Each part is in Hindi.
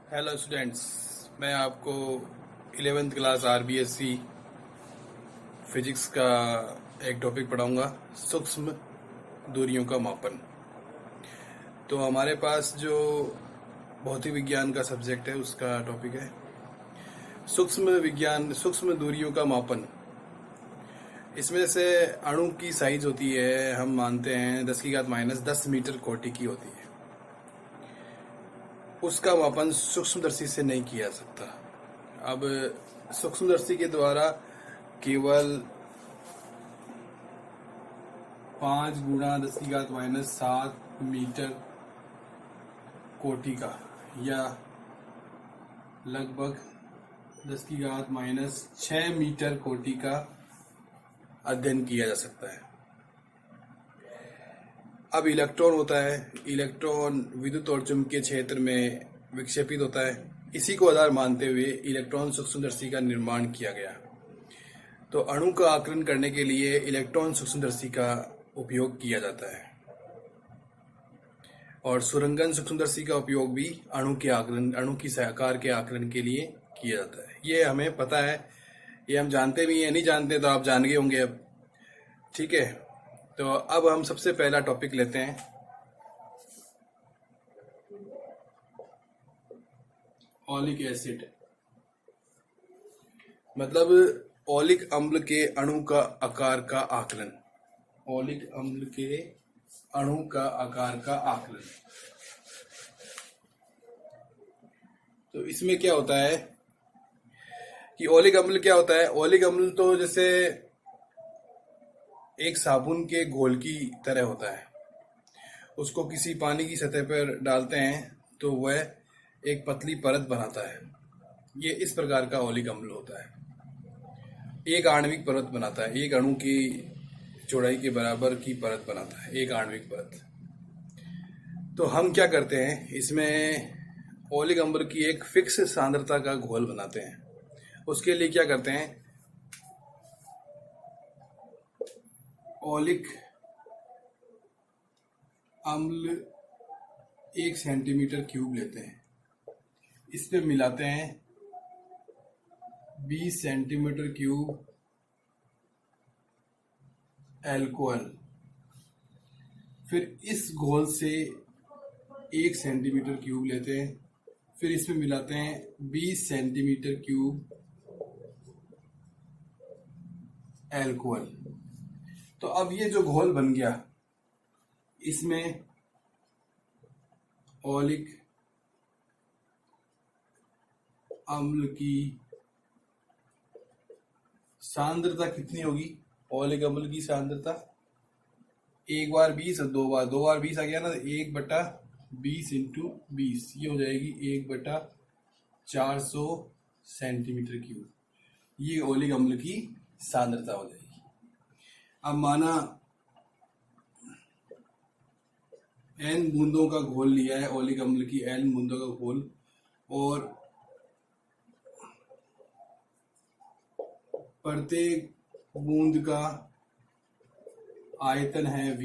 हेलो स्टूडेंट्स, मैं आपको 11th क्लास आरबीएससी फिजिक्स का एक टॉपिक पढ़ाऊंगा, सूक्ष्म दूरियों का मापन। तो हमारे पास जो भौतिक विज्ञान का सब्जेक्ट है उसका टॉपिक है सूक्ष्म दूरियों का मापन। इसमें से अणु की साइज होती है, हम मानते हैं 10⁻⁻10 मीटर कोटि की होती है। उसका मापन सूक्ष्मदर्शी से नहीं किया जा सकता। अब सूक्ष्मदर्शी के द्वारा केवल 5 × 10⁻⁷ मीटर कोटि का या लगभग 10⁻⁶ मीटर कोटि का अध्ययन किया जा सकता है। अब इलेक्ट्रॉन होता है, इलेक्ट्रॉन विद्युत और चुंबकीय क्षेत्र में विक्षेपित होता है। इसी को आधार मानते हुए इलेक्ट्रॉन सूक्ष्मदर्शी का निर्माण किया गया। तो अणु का आकलन करने के लिए इलेक्ट्रॉन सूक्ष्मदर्शी का उपयोग किया जाता है और सुरंगन सूक्ष्मदर्शी का उपयोग भी अणु की आकार के आकलन के लिए किया जाता है। ये हमें पता है, ये हम जानते भी हैं। नहीं जानते तो आप जान गए होंगे अब। ठीक है, तो अब हम सबसे पहला टॉपिक लेते हैं ओलिक एसिड, मतलब ओलिक अम्ल के अणु का आकार का आकलन। ओलिक अम्ल के अणु का आकार का आकलन। तो इसमें क्या होता है कि ओलिक अम्ल क्या होता है। ओलिक अम्ल तो जैसे एक साबुन के घोल की तरह होता है। उसको किसी पानी की सतह पर डालते हैं तो वह एक पतली परत बनाता है। ये इस प्रकार का ओलिक अम्ल होता है। एक आणविक परत बनाता है, एक अणु की चौड़ाई के बराबर की परत बनाता है, एक आणविक परत। तो हम क्या करते हैं, इसमें ओलिक अम्ल की एक फिक्स सांद्रता का घोल बनाते हैं। उसके लिए क्या करते हैं, ओलिक अम्ल 1 सेंटीमीटर क्यूब लेते हैं, इस पे मिलाते हैं 20 सेंटीमीटर क्यूब अल्कोहल। फिर इस घोल से 1 सेंटीमीटर क्यूब लेते हैं, फिर इसमें मिलाते हैं 20 सेंटीमीटर क्यूब अल्कोहल। तो अब ये जो घोल बन गया, इसमें ओलिक अम्ल की सांद्रता कितनी होगी। ओलिक अम्ल की सांद्रता 1 बार 20 और 2 बार 20 आ गया ना, 1/20 × 20 ये हो जाएगी 1/400 सेंटीमीटर क्यूब। ये ओलिक अम्ल की सांद्रता हो जाएगी। अब माना n बूंदों का घोल लिया है, ओलिक अम्ल की n बूंदों का घोल, और प्रत्येक बूंद का आयतन है V।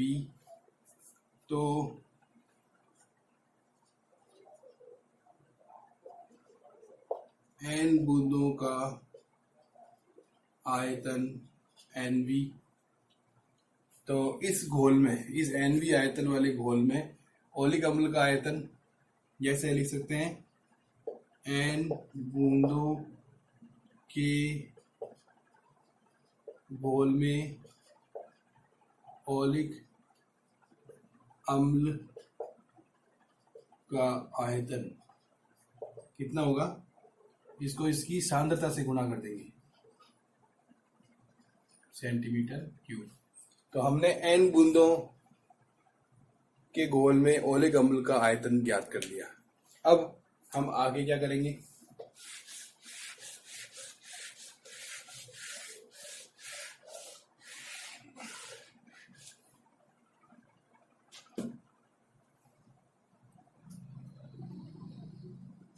तो n बूंदों का आयतन NV। तो इस घोल में, इस NV आयतन वाले घोल में ओलिक अम्ल का आयतन जैसे लिख सकते हैं, n बूंदों के घोल में ओलिक अम्ल का आयतन कितना होगा, इसको इसकी सांद्रता से गुणा कर देंगे, सेंटीमीटर क्यूब। तो हमने n बूंदों के घोल में ओलिक अम्ल का आयतन ज्ञात कर लिया। अब हम आगे क्या करेंगे,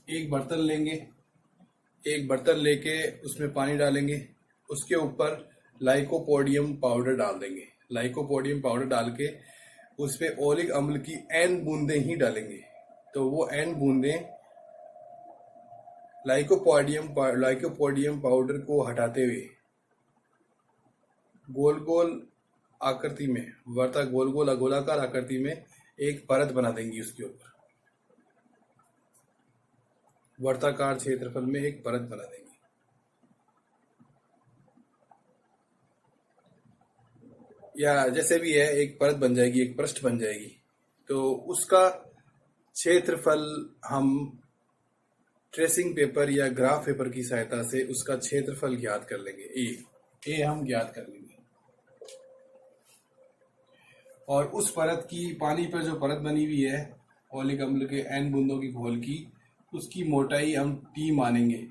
एक बर्तन लेंगे, एक बर्तन लेके उसमें पानी डालेंगे, उसके ऊपर लाइकोपोडियम पाउडर डाल देंगे। लाइकोपोडियम पाउडर डाल के उस पे ओलिक अम्ल की n बूंदें ही डालेंगे। तो वो n बूंदें लाइकोपोडियम पाउडर को हटाते हुए गोल गोल आकृति में गोलाकार आकृति में एक परत बना देंगी। उसके ऊपर वर्ताकार क्षेत्रफल में एक परत बना देंगे। या जैसे भी है, एक परत बन जाएगी, एक पृष्ठ बन जाएगी। तो उसका क्षेत्रफल हम ट्रेसिंग पेपर या ग्राफ पेपर की सहायता से उसका क्षेत्रफल ज्ञात कर लेंगे। ए हम ज्ञात कर लेंगे। और उस परत की, पानी पर जो परत बनी हुई है ओलिक अम्ल के n बूंदों की घोल की, उसकी मोटाई हम T मानेंगे।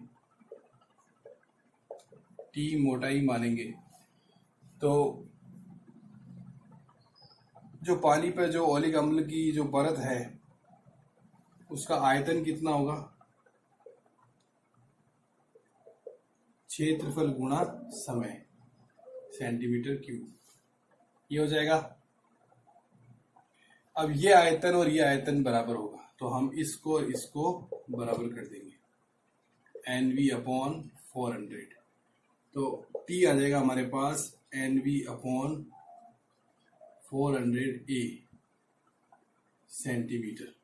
T मोटाई मानेंगे। तो जो पानी पर जो ओलिक अम्ल की जो परत है उसका आयतन कितना होगा? क्षेत्रफल गुणा समय, सेंटीमीटर क्यूब, ये हो जाएगा। अब ये आयतन और ये आयतन बराबर होगा, तो हम इसको और इसको बराबर कर देंगे, NV अपॉन 400। तो T आ जाएगा हमारे पास NV अपॉन 400 A सेंटीमीटर।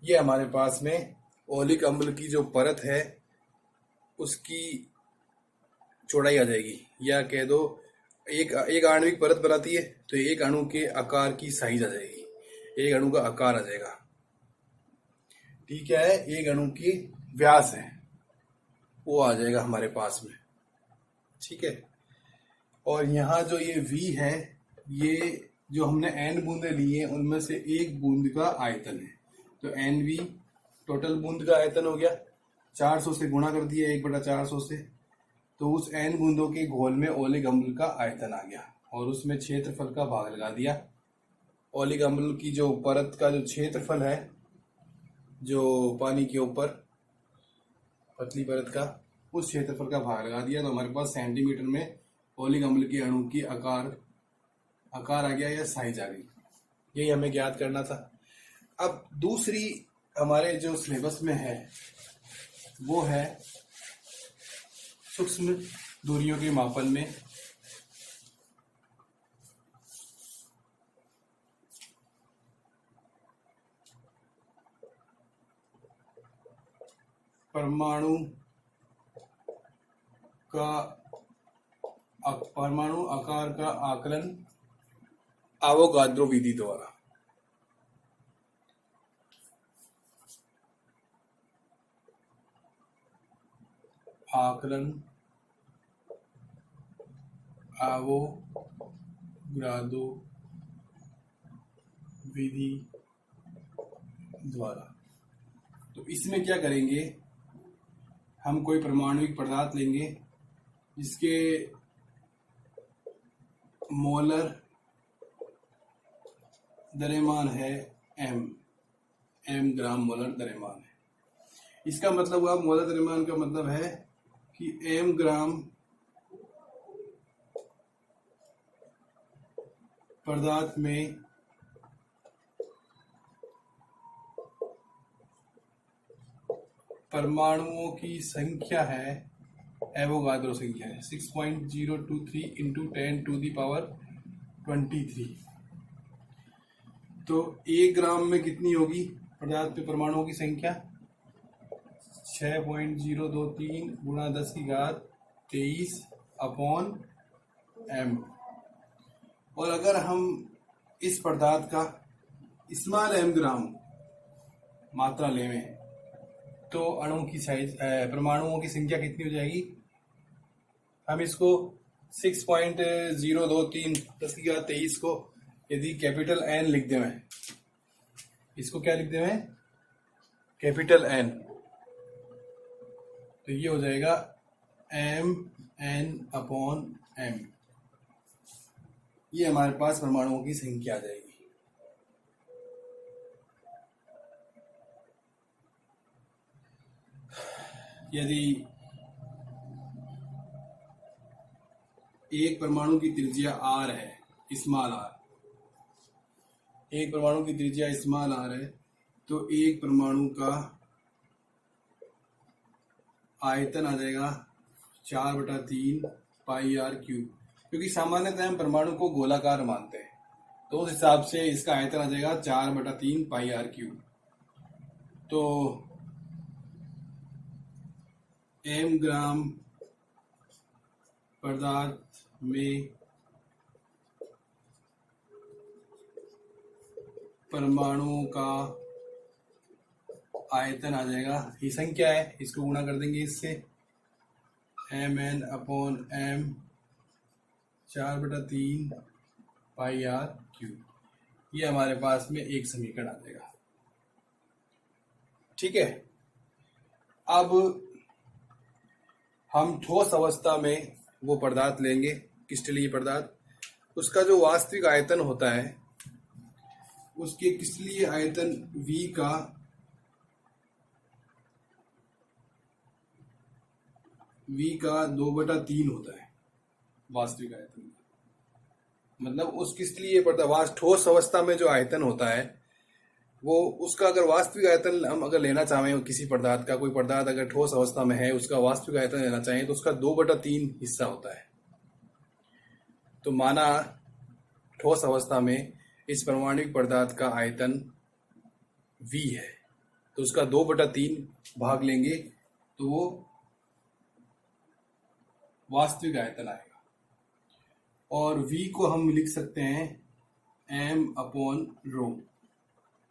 ये हमारे पास में ओलिक अम्ल की जो परत है उसकी चौड़ाई आ जाएगी। या कह दो एक आणविक परत बनाती है तो एक अणु के आकार की साइज आ जाएगी, एक अणु का आकार आ जाएगा। ठीक क्या है? एक अणु की व्यास है वो आ जाएगा हमारे पास में। ठीक है। और यहाँ जो ये V है, ये जो हमने n बूंदे ली हैं उनमें से एक बूंद का आयतन है। तो NV टोटल बूंद का आयतन हो गया, 400 से गुणा कर दिया 1/400 से, तो उस n बूंदों के घोल में ओलिक अम्ल का आयतन आ गया और उसमें क्षेत्रफल का भाग लगा दिया। ओलिक अम्ल की जो परत का जो क्षेत्रफल है, जो पानी के ऊपर पतली परत का, उस क्षेत्रफल का भाग लगा दिया। तो हमारे पास सेंटीमीटर में ओलिक अम्ल के अणु की आकार आ गया या साइज आ गई। यही हमें ज्ञात करना था। अब दूसरी हमारे जो सिलेबस में है वो है सूक्ष्म दूरियों के मापन में परमाणु आकार का आकलन आवोगाद्रो विधि द्वारा। आकलन आवोगाद्रो विधि द्वारा। तो इसमें क्या करेंगे, हम कोई परमाणुिक पदार्थ लेंगे जिसके मोलर द्रव्यमान है m ग्राम मोलर द्रव्यमान है। इसका मतलब हुआ, मोलर द्रव्यमान का मतलब है कि m ग्राम पदार्थ में परमाणुओं की संख्या है, एवोगाद्रो संख्या है 6.023 इंटू 10⁻23। तो 1 ग्राम में कितनी होगी पदार्थ में परमाणुओं की संख्या? 6.023 गुणा 10⁻23 अपॉन m। और अगर हम इस पदार्थ का स्मॉल m ग्राम मात्रा लें तो अणु की साइज, परमाणुओं की संख्या कितनी हो जाएगी? हम इसको 6.023 10⁻23 को यदि कैपिटल N लिख दें, मैं इसको क्या लिख दें, मैं कैपिटल N, तो ये हो जाएगा mn अपॉन m। ये हमारे पास परमाणुओं की संख्या आ जाएगी। यदि एक परमाणु की त्रिज्या r है, स्मॉल r, एक परमाणु की त्रिज्या स्मॉल r है, तो एक परमाणु का आयतन आ जाएगा 4/3 पाई आर क्यूब, क्योंकि सामान्यतः हम परमाणु को गोलाकार मानते हैं, तो उस हिसाब से इसका आयतन आ जाएगा 4/3 पाई आर क्यूब। तो m ग्राम पदार्थ में परमाणुओं का आयतन आ जाएगा, ये संख्या है, इसको गुणा कर देंगे इससे, mn/m 4/3 पाई आर क्यूब। ये हमारे पास में एक समीकरण आ जाएगा। ठीक है, अब हम ठोस अवस्था में वो पदार्थ लेंगे, क्रिस्टलीय पदार्थ, उसका जो वास्तविक आयतन होता है, उसके क्रिस्टलीय आयतन V का V का 2/3 होता है वास्तविक आयतन। मतलब उस क्रिस्टलीय पदार्थ ठोस अवस्था में जो आयतन होता है, वो उसका अगर वास्तविक आयतन हम अगर लेना चाहें, किसी पदार्थ का, कोई पदार्थ अगर ठोस अवस्था में है, उसका वास्तविक आयतन लेना चाहें, तो उसका 2/3 हिस्सा होता है। तो माना ठोस अवस्था में इस परमाणुक पदार्थ का आयतन V है, तो उसका 2/3 भाग लेंगे तो वो वास्तविक आयतन आएगा। और V को हम लिख सकते हैं m/ρ।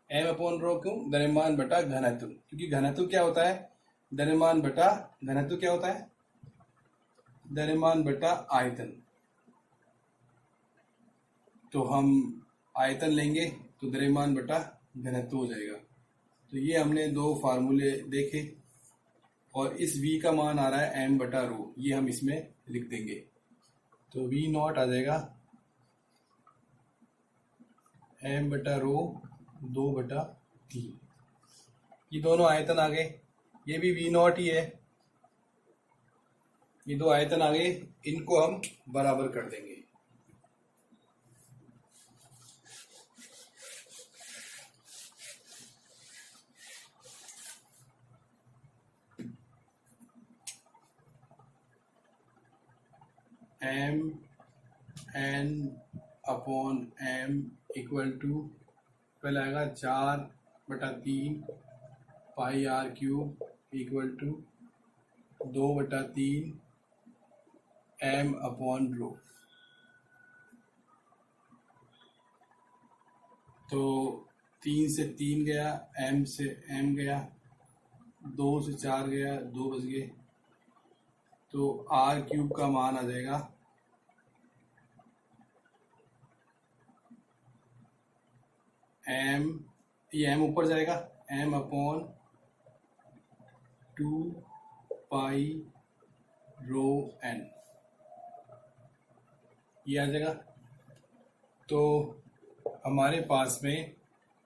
m/ρ क्यों? द्रव्यमान बटा घनत्व, क्योंकि घनत्व क्या होता है? द्रव्यमान बटा घनत्व क्या होता है? द्रव्यमान बटा आयतन। तो हम आयतन लेंगे तो द्रव्यमान बटा घनत्व हो जाएगा। तो ये हमने दो फार्मूले देखे, और इस V का मान आ रहा है m/ρ, ये हम इसमें लिख देंगे। तो V0 आ जाएगा m/ρ 2/3। ये दोनों आयतन आ गए, ये भी V0 ही है, ये दो आयतन आ गए, इनको हम बराबर कर देंगे। m/m इक्वल टू पहले आएगा 4/3 pi R cube equal to 2/3 m/ρ। तो 3 से 3 गया, m से m गया, 2 से 4 गया, 2 बच गए, तो आर क्यूब का मान आ जाएगा m, ये m ऊपर जाएगा, m/2 पाई ρn, ये आ जाएगा। तो हमारे पास में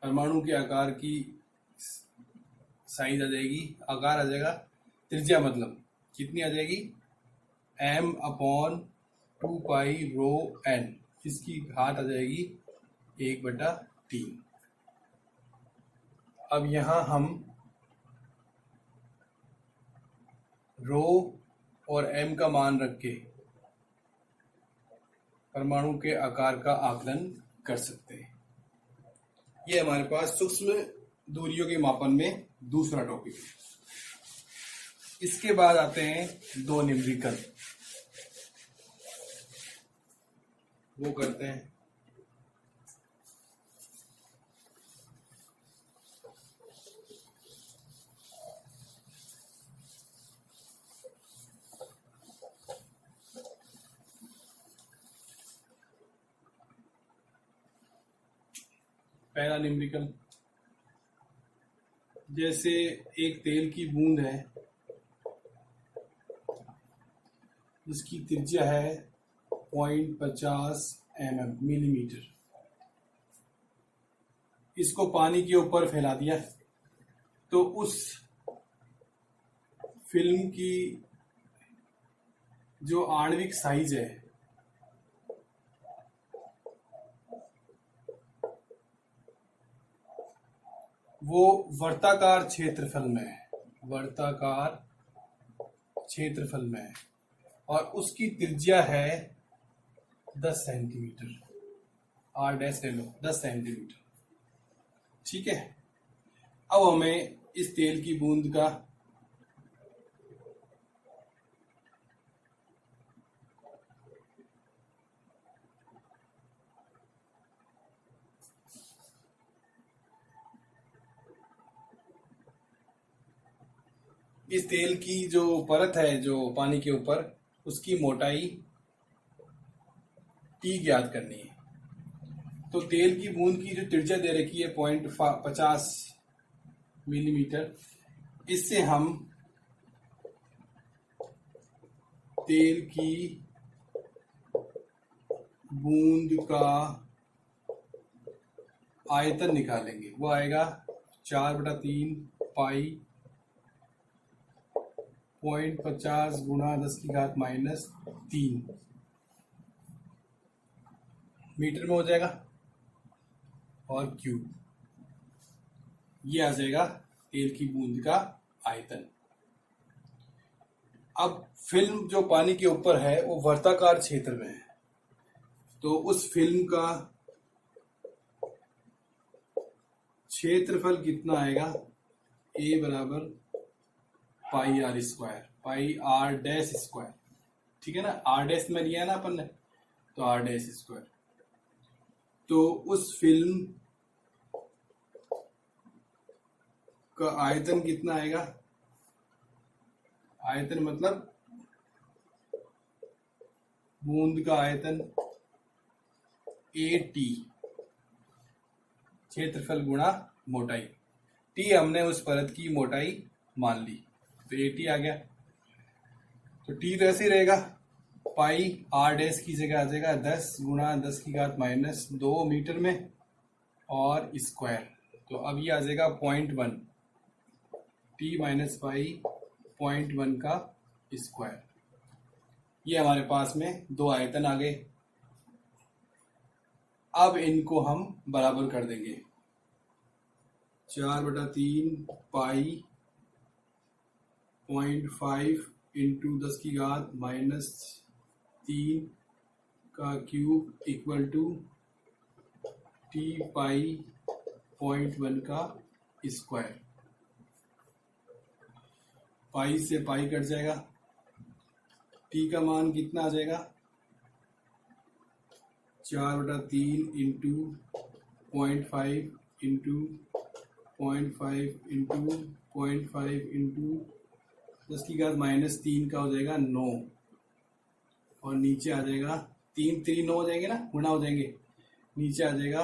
परमाणु के आकार की साइज आ जाएगी, आकार आ जाएगा, त्रिज्या मतलब कितनी आ जाएगी? m/2 पाई ρn, इसकी घात आ जाएगी 1/3। अब यहाँ हम ρ और m का मान रख के परमाणु के आकार का आकलन कर सकते हैं। ये हमारे पास सूक्ष्म दूरियों के मापन में दूसरा टॉपिक है। इसके बाद आते हैं दो निम्बीकरण, वो करते हैं। पहला निम्बीकरण, जैसे एक तेल की बूंद है जिसकी त्रिज्या है 0.50 मिलीमीटर, इसको पानी के ऊपर फैला दिया, तो उस फिल्म की जो आणविक साइज है वो वर्ताकार क्षेत्रफल में है, वर्ताकार क्षेत्रफल में है, और उसकी त्रिज्या है 10 सेंटीमीटर। आर डैश ले लो 10 सेंटीमीटर। ठीक है, अब हमें इस तेल की बूंद का इस तेल की जो परत है जो पानी के ऊपर, उसकी मोटाई टी ज्ञात करनी है। तो तेल की बूंद की जो त्रिज्या दे रखी है 0.50 मिलीमीटर, इससे हम तेल की बूंद का आयतन निकालेंगे। वो आएगा 4/3 पाई 0.50 गुणा 10⁻³ मीटर में हो जाएगा, और क्यूब। ये आ जाएगा तेल की बूंद का आयतन। अब फिल्म जो पानी के ऊपर है वो वर्ताकार क्षेत्र में है, तो उस फिल्म का क्षेत्रफल कितना आएगा? ए बराबर pi R square, pi R dash square. ठीक है ना, आर डैश में लिया है ना अपन ने, तो आर डैश स्क्वायर। तो उस फिल्म का आयतन कितना आएगा? आयतन मतलब बूंद का आयतन ए टी, क्षेत्रफल गुणा मोटाई। टी हमने उस परत की मोटाई मान ली, तो ए टी आ गया। तो टी तो ऐसे ही रहेगा, पाई आर डैश की जगह आ जाएगा 10 गुणा 10⁻² मीटर में, और स्क्वायर। तो अब ये आ जाएगा 0.1, टी माइनस पाई 0.1 का स्क्वायर। ये हमारे पास में दो आयतन आ गए। अब इनको हम बराबर कर देंगे। 4/3 पाई 0.5 इंटू 10⁻³ का cube equal to T pi 0.1 का स्क्वायर। पाई से पाई कट जाएगा, टी का मान कितना आ जाएगा? 4/3 इंटू 0.5 इंटू 0.5 इंटू 0.5 इंटू 10⁻³ का हो जाएगा 9, और नीचे आ जाएगा 3 3 9 हो जाएंगे ना, गुणा हो जाएंगे। नीचे आ जाएगा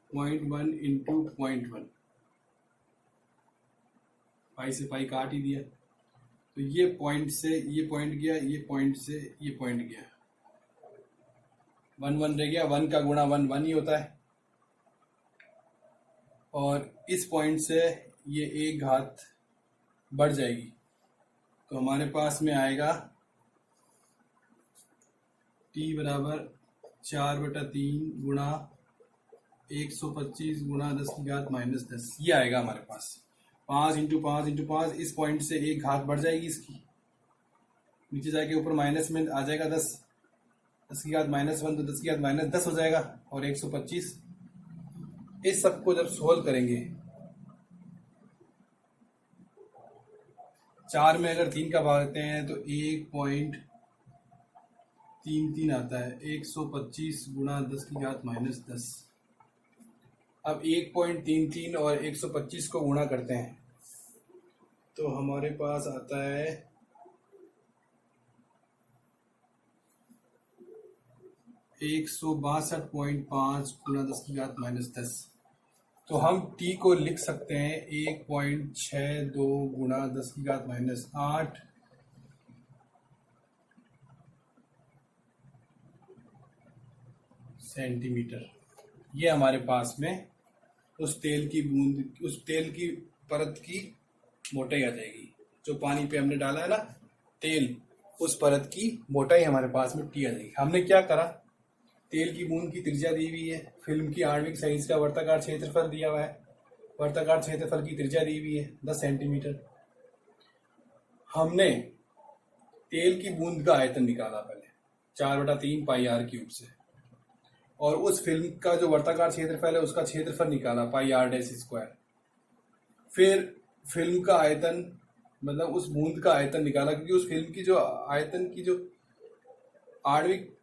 0.1 इंटू 0.1, पाई से पाई काट ही दिया। तो ये पॉइंट से ये पॉइंट गया, ये पॉइंट से ये पॉइंट गया, 1 1 रह गया। 1 का गुणा 1 1 ही होता है, और इस पॉइंट से ये एक घात बढ़ जाएगी। तो हमारे पास में आएगा टी बराबर 4/3 गुणा 125 गुणा 10⁻⁻10। ये आएगा हमारे पास 5 इंटू 5 इंटू 5। इस पॉइंट से एक घात बढ़ जाएगी इसकी, नीचे जाके ऊपर माइनस में आ जाएगा 10, 10⁻⁻1 तो 10⁻10 हो जाएगा, और 125। इस सबको जब सोल्व करेंगे, 4 में अगर 3 का भाग देते हैं तो 1.33 आता है। 125 गुणा 10⁻10। अब 1.33 और 125 को गुणा करते हैं तो हमारे पास आता है 162.5 गुणा 10⁻10। तो हम t को लिख सकते हैं 1.62 गुणा 10⁻8 सेंटीमीटर। ये हमारे पास में उस तेल की बूंद, उस तेल की परत की मोटाई आ जाएगी। जो पानी पे हमने डाला है ना तेल, उस परत की मोटाई हमारे पास में टी आ जाएगी। हमने क्या करा, तेल की बूंद की त्रिज्या दी हुई है, फिल्म की आणविक साइज का वर्ताकार क्षेत्रफल दिया हुआ है, वर्ताकार क्षेत्रफल की त्रिज्या दी हुई है 10 सेंटीमीटर। हमने तेल की बूंद का आयतन निकाला पहले 4/3 पाई आर क्यूब से, और उस फिल्म का जो वर्ताकार क्षेत्रफल है उसका क्षेत्रफल निकाला पाई आर डैश स्क्वायर। फिर फिल्म का आयतन मतलब उस बूंद का आयतन निकाला, क्योंकि उस फिल्म की जो आयतन की जो आणविक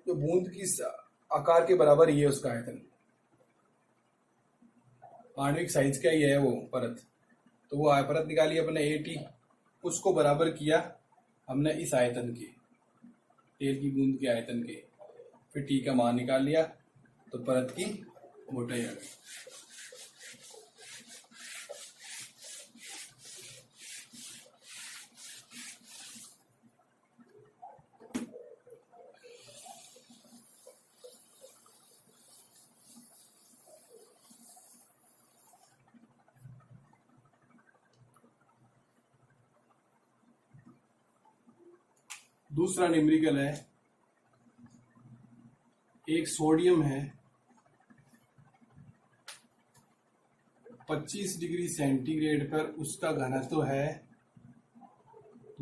जो बूंद की आकार के बराबर ही है उसका आयतन, आणविक साइज का ही है वो परत। तो वो परत निकाली अपने AT, उसको बराबर किया हमने इस आयतन के, तेल की बूंद के आयतन के। फिर T का मान निकाल लिया तो परत की मोटाई आ गई। दूसरा न्यूमेरिकल है, एक सोडियम है 25 डिग्री सेंटीग्रेड पर, उसका घनत्व है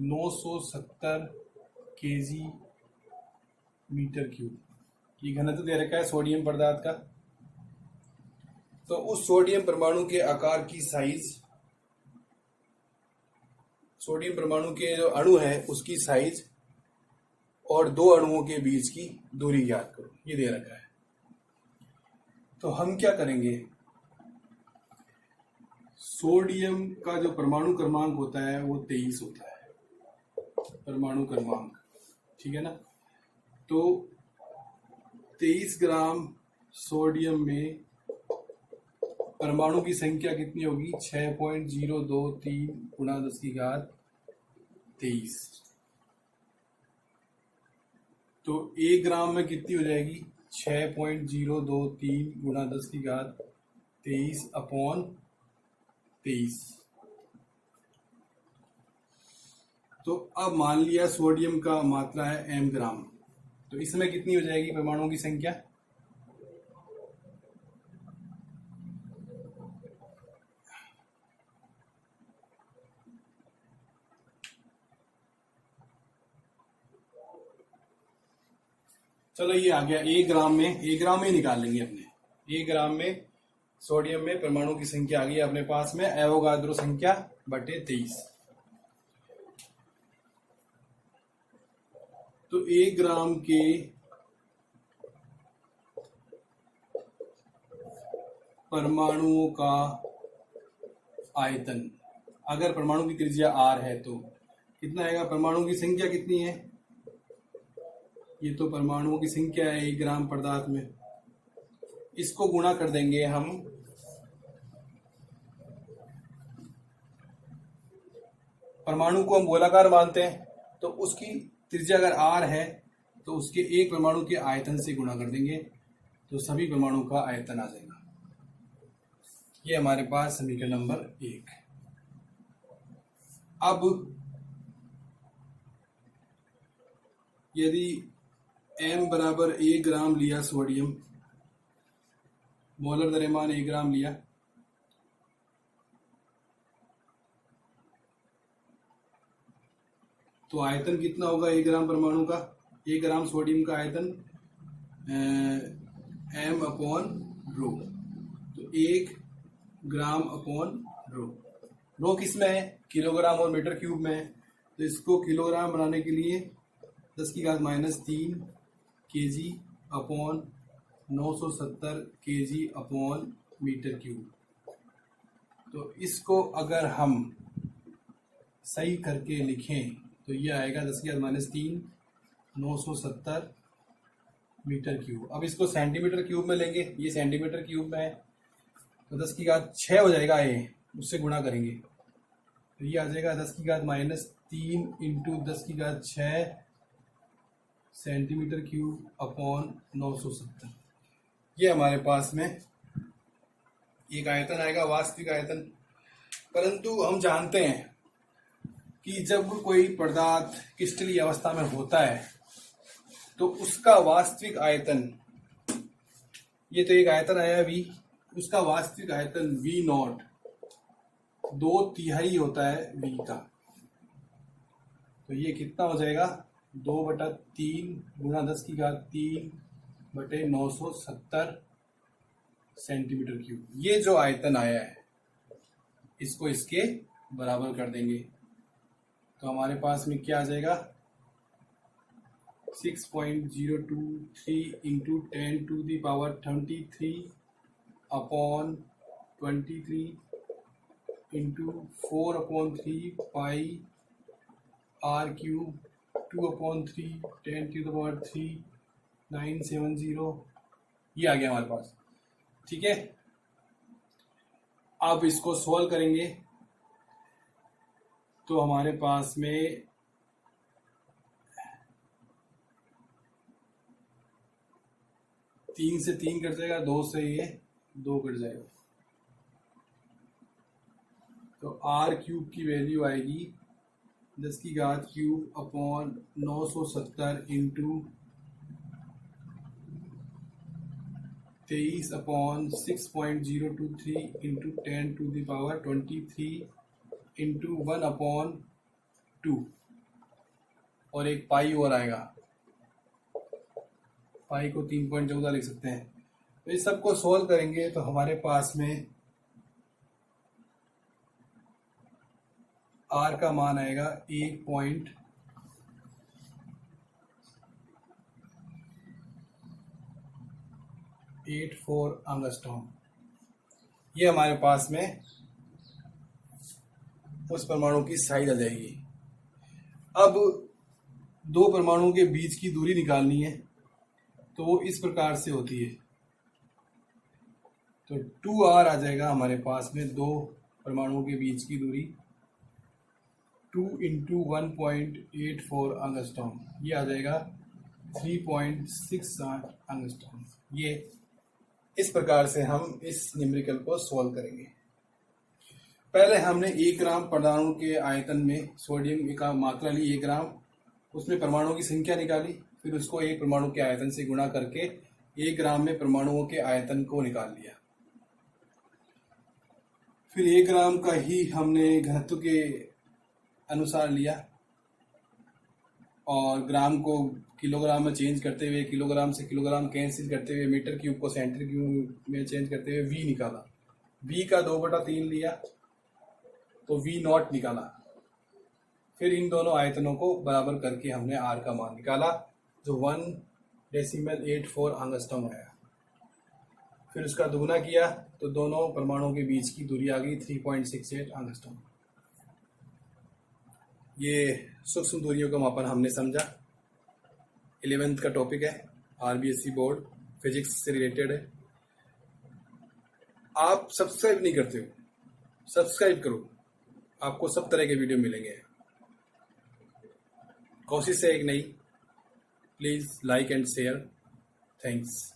970 केजी मीटर क्यूब। ये घनत्व दे रखा है सोडियम पदार्थ का। तो उस सोडियम परमाणु के आकार की साइज, सोडियम परमाणु के जो अणु है उसकी साइज और दो अणुओं के बीच की दूरी ज्ञात करो, ये दे रखा है। तो हम क्या करेंगे, सोडियम का जो परमाणु क्रमांक होता है वो 23 होता है, परमाणु क्रमांक, ठीक है ना। तो 23 ग्राम सोडियम में परमाणु की संख्या कितनी होगी, 6.023 गुणा 10 की घात 23। तो 1 ग्राम में कितनी हो जाएगी, 6.023 गुणा 10 की घात 23/23। तो अब मान लिया सोडियम का मात्रा है m ग्राम, तो इसमें कितनी हो जाएगी परमाणुओं की संख्या, चलो ये आ गया 1 ग्राम में, 1 ग्राम में ही निकाल लेंगे अपने। 1 ग्राम में सोडियम में परमाणु की संख्या आ गई अपने पास में, एवोगाद्रो संख्या बटे 23। तो 1 ग्राम के परमाणुओं का आयतन, अगर परमाणु की त्रिज्या r है तो कितना आएगा, परमाणु की संख्या कितनी है, ये तो परमाणुओं की संख्या है 1 ग्राम पदार्थ में, इसको गुणा कर देंगे हम परमाणु को हम गोलाकार मानते हैं, तो उसकी त्रिज्या अगर r है तो उसके एक परमाणु के आयतन से गुणा कर देंगे, तो सभी परमाणु का आयतन आ जाएगा। ये हमारे पास समीकरण नंबर 1। अब यदि m बराबर 1 ग्राम लिया सोडियम, मोलर द्रव्यमान 1 ग्राम लिया, तो आयतन कितना होगा 1 ग्राम परमाणु का, 1 ग्राम सोडियम का आयतन m/ρ। तो 1 ग्राम अपॉन रो किस में है, किलोग्राम और मीटर क्यूब में है। तो इसको किलोग्राम बनाने के लिए 10 की घात -3 kg upon 970 kg upon metre cube. तो इसको अगर हम सही करके लिखें तो ये आएगा 10 की घात -3 970 मीटर क्यूब। अब इसको सेंटीमीटर क्यूब में लेंगे, ये सेंटीमीटर क्यूब में है, तो 10 की घात 6 हो जाएगा, ये उससे गुणा करेंगे तो ये आ जाएगा 10 की घात -3 इंटू 10 की घात 6 सेंटीमीटर क्यूब अपॉन 970। ये हमारे पास में एक आयतन आएगा, वास्तविक आयतन। परंतु हम जानते हैं कि जब कोई पदार्थ क्रिस्टलीय अवस्था में होता है तो उसका वास्तविक आयतन, ये तो एक आयतन आया अभी, उसका वास्तविक आयतन V नॉट 2/3 होता है V का। तो ये कितना हो जाएगा, 2/3 गुणा 10⁻³ बटे 970 सेंटीमीटर क्यूब। ये जो आयतन आया है इसको इसके बराबर कर देंगे तो हमारे पास में क्या आ जाएगा, 6.023 इंटू 10⁻23 अपॉन 23 इंटू 4/3 पाई r³ 2/3 10⁻³ 970। ये आ गया हमारे पास। ठीक है, अब इसको सॉल्व करेंगे तो हमारे पास में 3 से 3 कट जाएगा, 2 से ये 2 कट जाएगा। तो r³ की वैल्यू आएगी 10⁻³ upon 970 into 23 upon 6.023 into 10⁻23 into 1/2 और एक पाई और आएगा, पाई को 3.14 लिख सकते हैं। तो इस सबको सोल्व करेंगे तो हमारे पास में r का मान आएगा 1.84 एंगस्ट्रॉम। ये हमारे पास में उस परमाणु की साइज आ जाएगी। अब दो परमाणुओं के बीच की दूरी निकालनी है तो वो इस प्रकार से होती है। तो 2r आ जाएगा हमारे पास में, दो परमाणुओं के बीच की दूरी 2 इंटू 1.84 एंगस्ट्रॉम, ये आ जाएगा 3.68 एंगस्ट्रॉम। ये इस प्रकार से हम इस न्यूमेरिकल को सॉल्व करेंगे। पहले हमने 1 ग्राम परमाणु के आयतन में सोडियम का मात्रा ली 1 ग्राम, उसमें परमाणुओं की संख्या निकाली, फिर उसको एक परमाणु के आयतन से गुणा करके 1 ग्राम में परमाणुओं के आयतन को निकाल लिया। फिर 1 ग्राम का ही हमने घनत्व के अनुसार लिया और ग्राम को किलोग्राम में चेंज करते हुए, किलोग्राम से किलोग्राम कैंसिल करते हुए, मीटर क्यूब को सेंटीमीटर क्यूब में चेंज करते हुए V निकाला। V का 2/3 लिया तो V नॉट निकाला। फिर इन दोनों आयतनों को बराबर करके हमने R का मान निकाला जो 1.84 एंगस्ट्रॉम आया। फिर उसका दुगुना किया तो दोनों परमाणुओं के बीच की दूरी आ गई 3.68 एंगस्ट्रॉम। ये सूक्ष्म दूरियों का मापन हमने समझा। 11th का टॉपिक है, RBSc बोर्ड फिजिक्स से रिलेटेड है। आप सब्सक्राइब नहीं करते हो, सब्सक्राइब करो, आपको सब तरह के वीडियो मिलेंगे। कोशिश है एक नई, please like and share. Thanks.